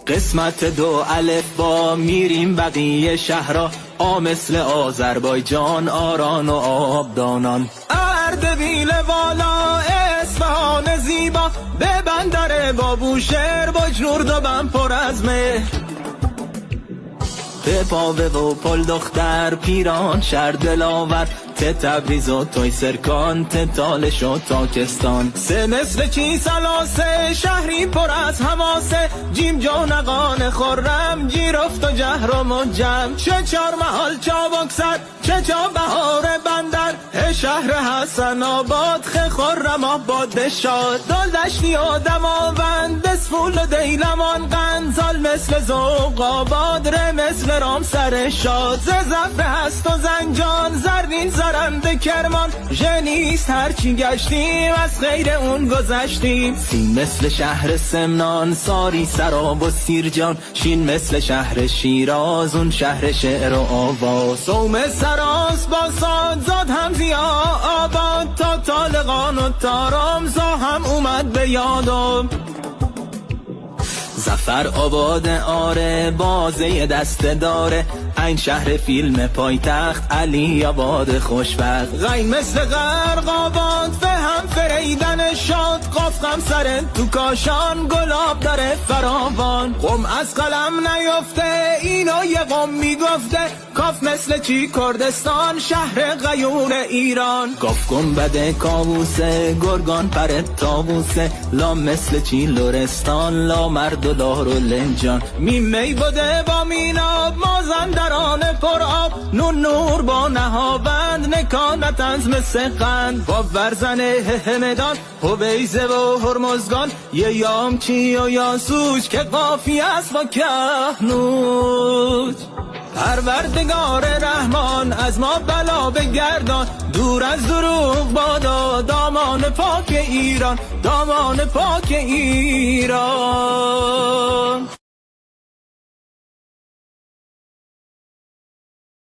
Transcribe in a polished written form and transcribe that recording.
قسمت 2 الف با میریم بقیه شهرها، مثل آذربایجان، آران و آبدانان، اردبیل والا، اصفهان زیبا، به بندر بابوشهر، بجنورد و بم پر از مهر، به پاوه و پل دختر، پیران شهر دلاور، ته تبریز و توی سرکان، ته تالش و تاکستان، سه مثل چی سلاسه، شهری پر از حماسه، جیم جانقان خورم، جیرفت و جهر و مجم، چه چار محال چابک سر، چه چا بهار بندر، شهر حسن آباد، خه خورم آباد شاد، دل دشتی و دماوند، بسفول و دیلمان قند، زال مثل زوق آباد، ره مثل رام سر شاد، ز زفر هست و زنجان، زرین زرند کرمان، ژنیست هرچی گشتیم، از غیر اون گذشتیم، سین مثل شهر سمنان، ساری سراب و سیرجان، شین مثل شهر شیراز، اون شهر شعر و آواز، سوم سراس با ساد، زاد هم زیا آباد، تا طالقان و تارام، زا هم اومد به یادم، زفر آباد آره، بازه دست داره، این شهر فیلم پایتخت، علی آباد خوشبخت، غین مثل غرق آباد، فهم فریدن شاد، قاف غم سر تو کاشان، گلاب داره فراوان، قم از قلم نیفته، اینو یه قم میگفته، کاف مثل چی کردستان، شهر غیور ایران، کاف گنبد کاووسه، گرگان پر تاووسه، لا مثل چی لرستان، لا مرد و لار و لنجان، می بوده با میناب، مازندران پر آب، نور با نهاوند، نکانت از مثل قند، با ورزن همدان، هویزه و هرمزگان، یه یامچی و یاسوج، که قافی است با کهنوج، پروردگار رحمان، از ما بلا بگردان، دور از دروغ بادا، دامان پاک ایران، دامان پاک ایران.